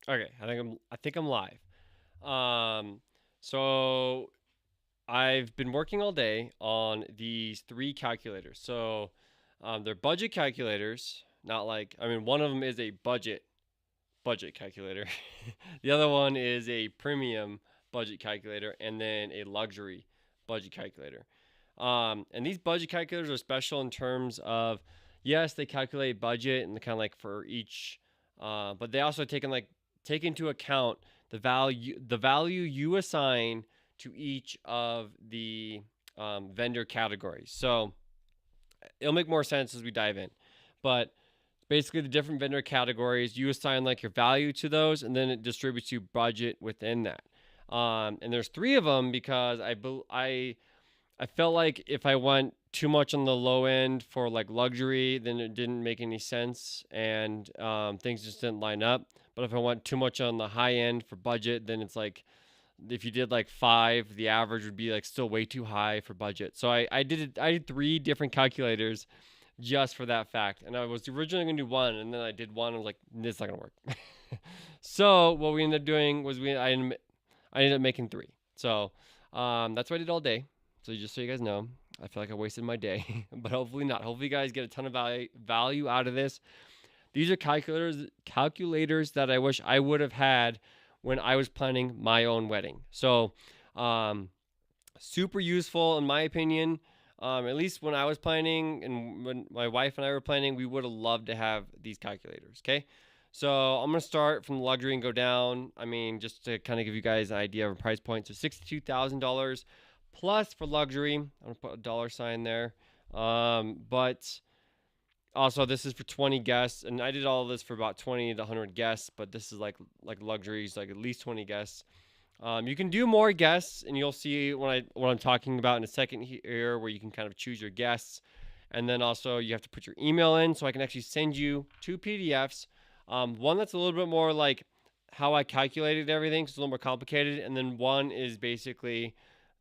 Okay, I think I'm live. Um, so I've been working all day on these three calculators. They're budget calculators. Not like I mean, one of them is a budget calculator. The other one is a premium budget calculator, and then a luxury budget calculator. And these budget calculators are special in terms of, yes, they calculate budget and kind of like for each, but they also take into account the value you assign to each of the vendor categories. So it'll make more sense as we dive in, but basically the different vendor categories you assign like your value to those, and then it distributes you budget within that. And there's three of them because I felt like if I went too much on the low end for like luxury, then it didn't make any sense, and things just didn't line up. But if I went too much on the high end for budget, then it's like if you did like five, the average would be like still way too high for budget. So I did three different calculators just for that fact. And I was originally gonna do one, and then I did one. And I was like, this is not gonna work. So what we ended up doing was I ended up making three. So that's what I did all day. So just so you guys know, I feel like I wasted my day, but hopefully not. Hopefully you guys get a ton of value out of this. These are calculators that I wish I would have had when I was planning my own wedding. So um, super useful in my opinion. At least when I was planning and when my wife and I were planning, we would have loved to have these calculators. Okay. So I'm gonna start from the luxury and go down. I mean, just to kind of give you guys an idea of a price point. So $62,000 plus for luxury. I'm gonna put a dollar sign there. But also this is for 20 guests, and I did all of this for about 20 to 100 guests. But this is like luxuries, like at least 20 guests. You can do more guests, and you'll see what I'm talking about in a second here, where you can kind of choose your guests, and then also you have to put your email in, so I can actually send you two PDFs. One that's a little bit more like how I calculated everything, so it's a little more complicated, and then one is basically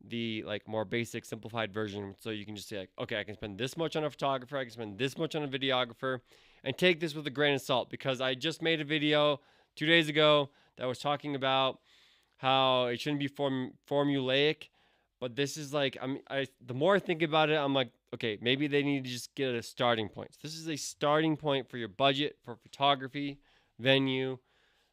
the like more basic simplified version, so you can just say like, okay, I can spend this much on a photographer, I can spend this much on a videographer, and take this with a grain of salt because I just made a video 2 days ago that was talking about how it shouldn't be formulaic, but this is like the more I think about it, I'm like, okay, maybe they need to just get a starting point. So this is a starting point for your budget for photography, venue.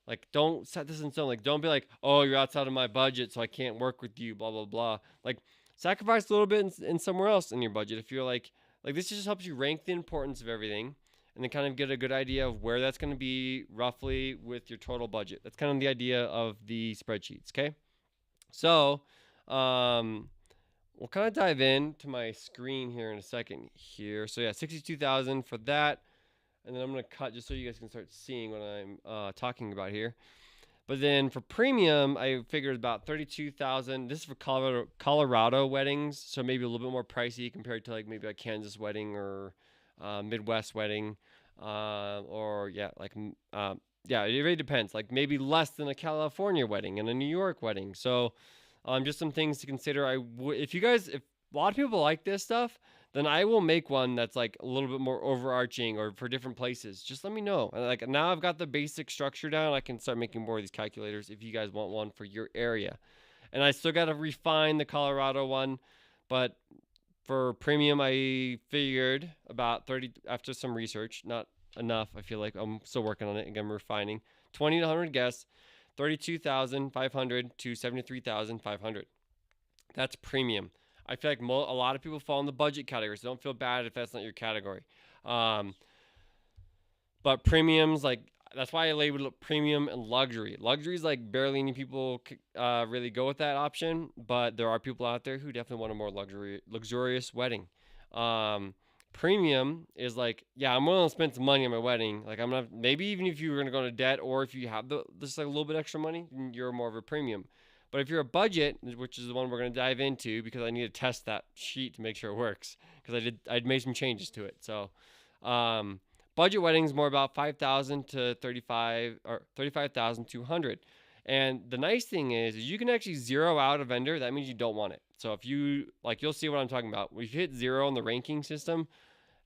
Like, don't set this in stone. Like, don't be like, oh, you're outside of my budget, so I can't work with you. Blah blah blah. Like, sacrifice a little bit in somewhere else in your budget if you're like this just helps you rank the importance of everything, and then kind of get a good idea of where that's going to be roughly with your total budget. That's kind of the idea of the spreadsheets. Okay, so um, we'll kind of dive into my screen here in a second here. So yeah, 62,000 for that, and then I'm gonna cut just so you guys can start seeing what I'm talking about here. But then for premium, I figured about 32,000. This is for Colorado weddings, so maybe a little bit more pricey compared to like maybe a Kansas wedding or Midwest wedding, or yeah, yeah, it really depends. Like maybe less than a California wedding and a New York wedding. So just some things to consider. If a lot of people like this stuff, then I will make one that's like a little bit more overarching or for different places. Just let me know. And like now I've got the basic structure down. I can start making more of these calculators if you guys want one for your area. And I still got to refine the Colorado one, but for premium, I figured about 30 after some research, not enough. I feel like I'm still working on it and I'm refining. 20 to 100 guests, 32,500 to 73,500. That's premium. I feel like a lot of people fall in the budget category, so don't feel bad if that's not your category. Um, but premiums, like that's why I labeled it premium and luxury. Luxury is like barely any people really go with that option, but there are people out there who definitely want a more luxurious wedding. Um, Premium is like, yeah, I'm willing to spend some money on my wedding. Like I'm not maybe even if you were gonna go into debt or if you have just like a little bit extra money, you're more of a premium. But if you're a budget, which is the one we're gonna dive into, because I need to test that sheet to make sure it works, because I'd made some changes to it. So, um, budget weddings more about 5,000 to 35 or 35,200. And the nice thing is you can actually zero out a vendor. That means you don't want it. So if you like, you'll see what I'm talking about. If you hit zero in the ranking system,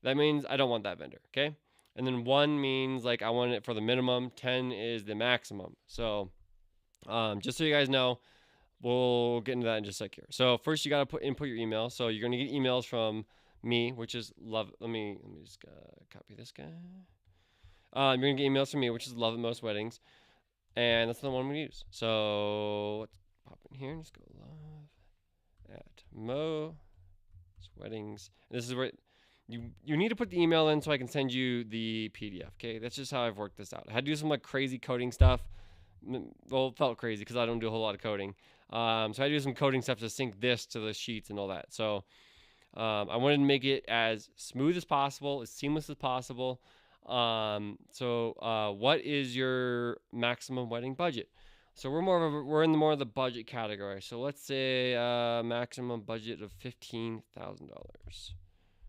that means I don't want that vendor. Okay. And then 1 means like I want it for the minimum, 10 is the maximum. So just so you guys know, we'll get into that in just a sec here. So first you got to input your email. So you're going to get emails from me, which is love. Let me just copy this guy. You're going to get emails from me, which is Love at Most Weddings. And that's the one we use. So let's pop in here and just go Love at Most Weddings. And this is where you need to put the email in so I can send you the PDF. Okay, that's just how I've worked this out. I had to do some like crazy coding stuff. Well, it felt crazy because I don't do a whole lot of coding. So I had to do some coding stuff to sync this to the sheets and all that. So I wanted to make it as smooth as possible, as seamless as possible. What is your maximum wedding budget? So we're in the more of the budget category. So let's say maximum budget of $15,000.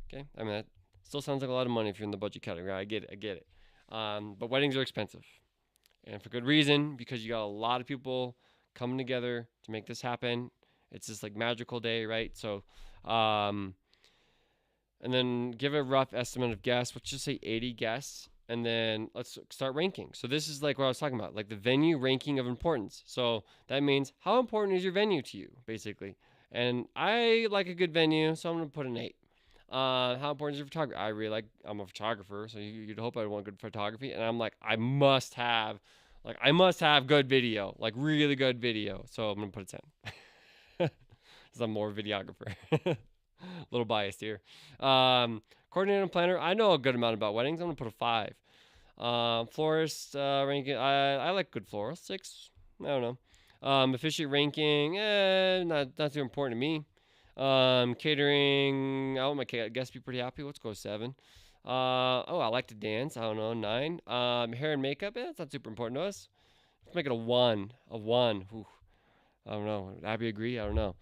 Okay, I mean that still sounds like a lot of money if you're in the budget category. I get it. But weddings are expensive, and for good reason, because you got a lot of people coming together to make this happen. It's this like magical day, right? So, and then give a rough estimate of guests. Let's just say 80 guests, and then let's start ranking. So this is like what I was talking about, like the venue ranking of importance. So that means how important is your venue to you, basically. And I like a good venue, so I'm gonna put an 8. How important is your photography? I'm a photographer, so you'd hope I want good photography. And I'm like, I must have good video, like really good video. So I'm gonna put a 10. Because I'm more videographer. A little biased here. Coordinator and planner, I know a good amount about weddings. I'm gonna put a 5. Florist ranking, I like good florist, 6. I don't know. Officiate ranking, not too important to me. Catering, I want my guests to be pretty happy. Let's go 7. I like to dance. I don't know, 9. Hair and makeup, it's not super important to us. Let's make it a 1. A 1. Whew. I don't know. Would Abby agree? I don't know.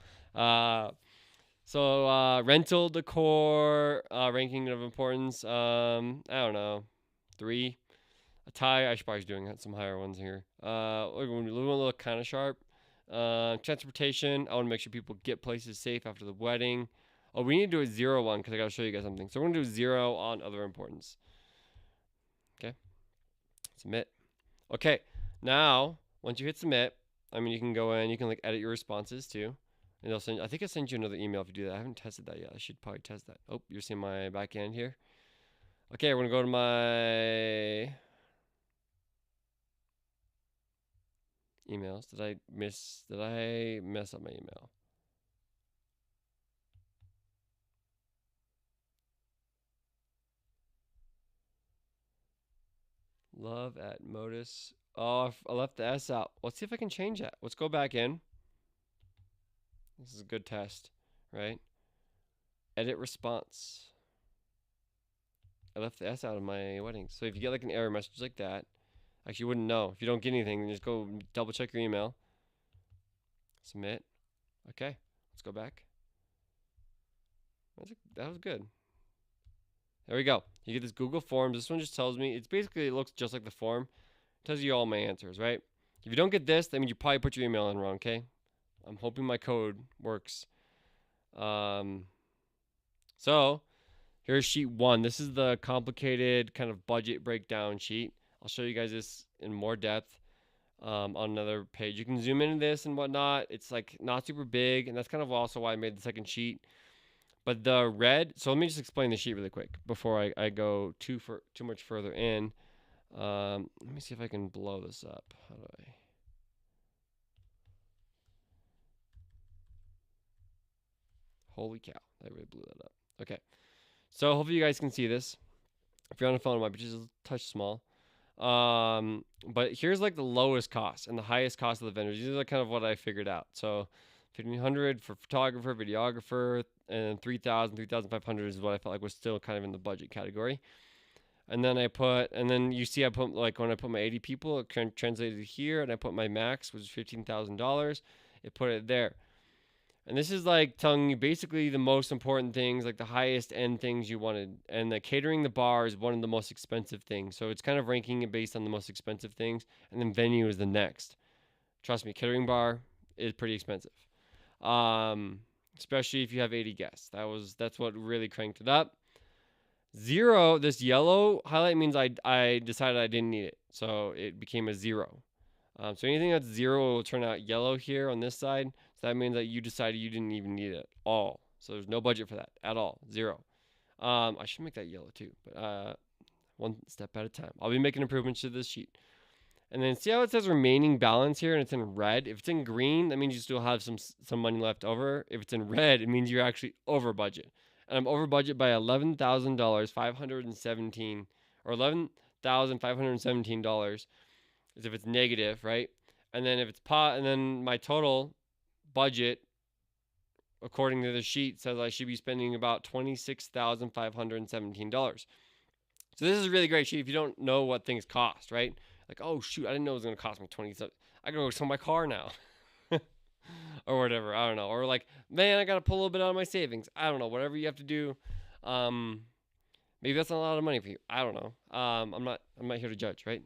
Rental decor, ranking of importance. I don't know, 3. Attire, I should probably be doing some higher ones here. We want to look kind of sharp. Transportation, I want to make sure people get places safe after the wedding. Oh, we need to do a 0 one because I got to show you guys something. So we're going to do 0 on other importance. Okay. Submit. Okay. Now, once you hit submit, you can go in, you can like edit your responses too. And they'll send, I think I'll send you another email if you do that. I haven't tested that yet. I should probably test that. Oh, you're seeing my back end here. Okay, we're going to go to my emails. Did I mess up my email? Love at Modus. Oh, I left the S out. Let's see if I can change that. Let's go back in. This is a good test, right? Edit response. I left the S out of my wedding. So if you get like an error message like that, actually you wouldn't know. If you don't get anything, then just go double check your email. Submit. Okay, let's go back. That was good. There we go. You get this Google Forms. This one just tells me, it looks just like the form. It tells you all my answers, right? If you don't get this, that means you probably put your email in wrong, okay? I'm hoping my code works. So here's sheet 1. This is the complicated kind of budget breakdown sheet. I'll show you guys this in more depth on another page. You can zoom into this and whatnot. It's like not super big, and that's kind of also why I made the second sheet. But the red, so let me just explain the sheet really quick before I go too much further in. Let me see if I can blow this up. How do I? Holy cow, I really blew that up. Okay, so hopefully you guys can see this. If you're on a phone, it might be just a touch small. But here's like the lowest cost and the highest cost of the vendors. These are kind of what I figured out. So $1,500 for photographer, videographer, and $3,000, $3,500 is what I felt like was still kind of in the budget category. And then I put like when I put my 80 people, it translated here, and I put my max, which is $15,000. It put it there. And this is like telling you basically the most important things, like the highest end things you wanted. And the catering, the bar is one of the most expensive things. So it's kind of ranking it based on the most expensive things. And then venue is the next. Trust me, catering bar is pretty expensive. Especially if you have 80 guests. That's what really cranked it up. 0, this yellow highlight means I decided I didn't need it. So it became a 0. So anything that's 0 will turn out yellow here on this side. So that means that you decided you didn't even need it at all. So there's no budget for that at all. 0. I should make that yellow too, but one step at a time. I'll be making improvements to this sheet. And then see how it says remaining balance here and it's in red? If it's in green, that means you still have some money left over. If it's in red, it means you're actually over budget. And I'm over budget by $11,000, 517 or $11,517 is if it's negative, right? And then if it's and then my total budget according to the sheet says I should be spending about $26,517. So this is a really great sheet if you don't know what things cost, right? Like, oh shoot, I didn't know it was gonna cost me 27. I gotta go sell my car now. Or whatever. I don't know. Or like, man, I gotta pull a little bit out of my savings. I don't know. Whatever you have to do. Maybe that's not a lot of money for you. I don't know. I'm not here to judge, right?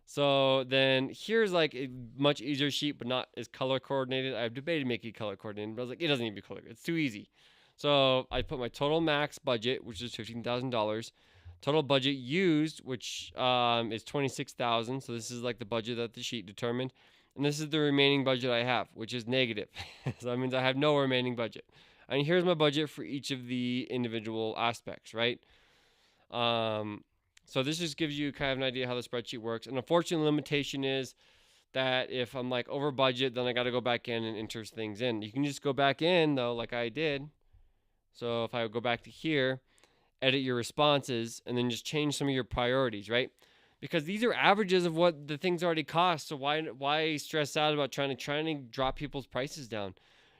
So then here's like a much easier sheet, but not as color coordinated. I've debated making it color coordinated, but I was like, it doesn't need to be color. It's too easy. So I put my total max budget, which is $15,000. Total budget used, which is $26,000. So this is like the budget that the sheet determined. And this is the remaining budget I have, which is negative. So that means I have no remaining budget. And here's my budget for each of the individual aspects, right? So this just gives you kind of an idea how the spreadsheet works. And unfortunately, the limitation is that if I'm like over budget, then I got to go back in and enter things in. You can just go back in though, like I did. So if I go back to here, edit your responses, and then just change some of your priorities, right? Because these are averages of what the things already cost. So why stress out about trying to drop people's prices down?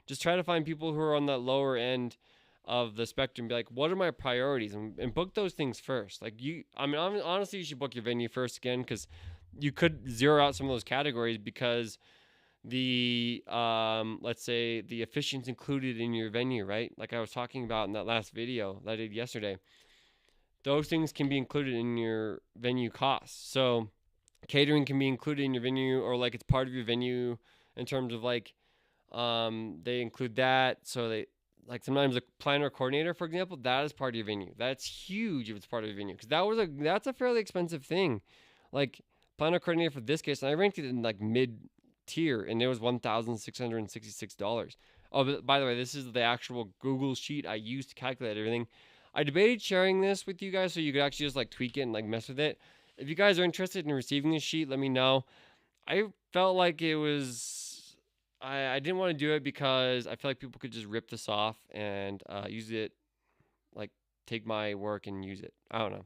Just try to find people who are on that lower end of the spectrum. Be like, what are my priorities, and book those things first. Like honestly, you should book your venue first again, because you could zero out some of those categories because the let's say the efficiency included in your venue, right? Like I was talking about in that last video that I did yesterday. Those things can be included in your venue costs. So catering can be included in your venue, or like it's part of your venue in terms of like they include that. So they like sometimes a planner coordinator, for example, that is part of your venue. That's huge if it's part of your venue, because that's a fairly expensive thing. Like planner coordinator for this case, and I ranked it in like mid tier, and it was $1,666. Oh, but by the way, this is the actual Google sheet I used to calculate everything. I debated sharing this with you guys so you could actually just like tweak it and like mess with it. If you guys are interested in receiving this sheet, let me know. I felt like it was I didn't want to do it because I feel like people could just rip this off and use it, like take my work and use it. I don't know.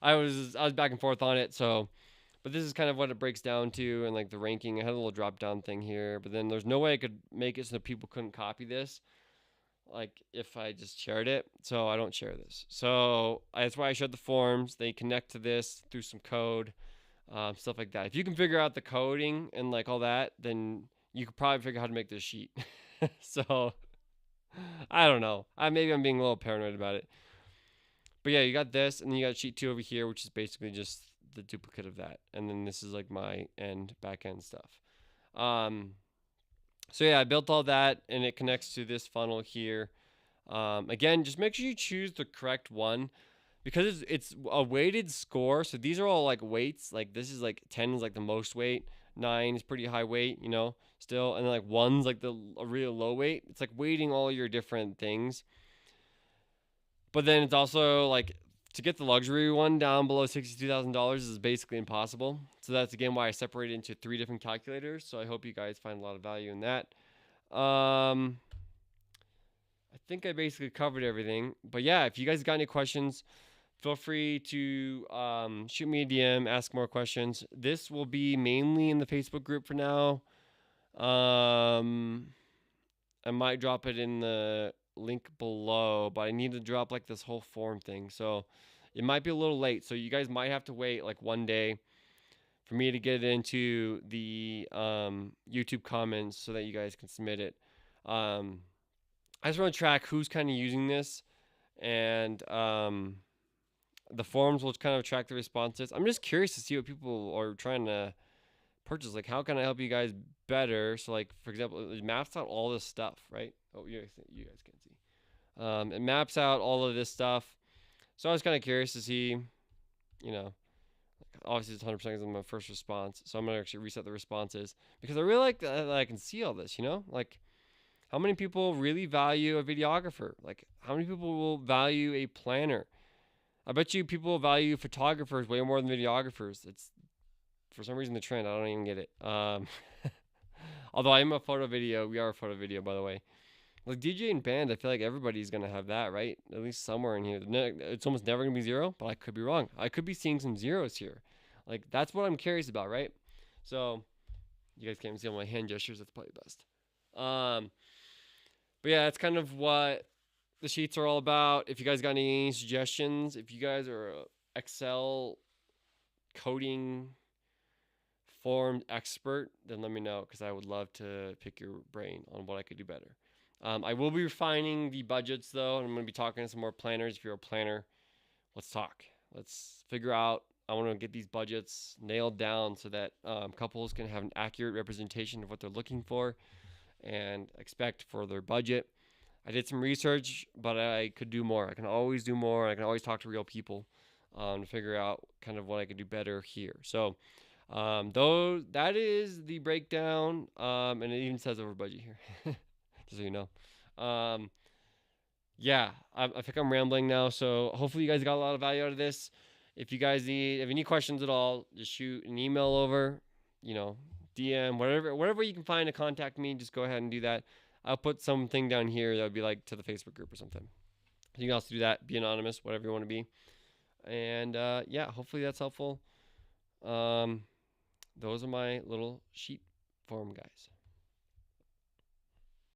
I was back and forth on it, so but this is kind of what it breaks down to, and like the ranking. I had a little drop down thing here, but then there's no way I could make it so that people couldn't copy this, like if I just shared it. So I don't share this. So that's why I showed the forms. They connect to this through some code, stuff like that. If you can figure out the coding and like all that, then you could probably figure out how to make this sheet. So I don't know. Maybe I'm being a little paranoid about it. But yeah, you got this, and then you got sheet 2 over here, which is basically just the duplicate of that. And then this is like my back end stuff. So yeah, I built all that, and it connects to this funnel here. Again, just make sure you choose the correct one, because it's a weighted score. So these are all like weights. Like this is like 10 is like the most weight, 9 is pretty high weight, still, and then like 1's like a real low weight. It's like weighting all your different things. But then it's also like to get the luxury one down below $62,000 is basically impossible. So that's again why I separated into 3 different calculators. So I hope you guys find a lot of value in that. I think I basically covered everything. But yeah, if you guys got any questions, feel free to shoot me a DM, ask more questions. This will be mainly in the Facebook group for now. I might drop it in the link below, but I need to drop like this whole form thing. So it might be a little late. So you guys might have to wait like one day for me to get it into the YouTube comments so that you guys can submit it. I just want to track who's kind of using this, and the forums will kind of track the responses. I'm just curious to see what people are trying to purchase. Like, how can I help you guys better? So like, for example, it maps out all this stuff, right? Oh, you guys can't see. It maps out all of this stuff. So I was kind of curious to see, you know, obviously it's 100% because I'm my first response. So I'm going to actually reset the responses because I really like that I can see all this, like how many people really value a videographer? Like how many people will value a planner? I bet you people value photographers way more than videographers. It's for some reason the trend. I don't even get it. Although I am a photo video. We are a photo video, by the way. Like DJ and band, I feel like everybody's gonna have that, right? At least somewhere in here. It's almost never gonna be zero, but I could be wrong. I could be seeing some zeros here. Like that's what I'm curious about, right? So you guys can't see all my hand gestures. That's probably best. But yeah, that's kind of what the sheets are all about. If you guys got any suggestions, if you guys are a Excel coding formed expert, then let me know because I would love to pick your brain on what I could do better. I will be refining the budgets though, and I'm going to be talking to some more planners. If you're a planner, let's talk. Let's figure out. I want to get these budgets nailed down so that couples can have an accurate representation of what they're looking for and expect for their budget. I did some research, but I could do more. I can always do more. I can always talk to real people to figure out kind of what I could do better here. So though that is the breakdown, and it even says over budget here, just so you know. Yeah, I think I'm rambling now. So hopefully you guys got a lot of value out of this. If you guys need, if any questions at all, just shoot an email over, DM, whatever you can find to contact me. Just go ahead and do that. I'll put something down here that would be like to the Facebook group or something. You can also do that. Be anonymous, whatever you want to be. And yeah, hopefully that's helpful. Those are my little sheet form guys.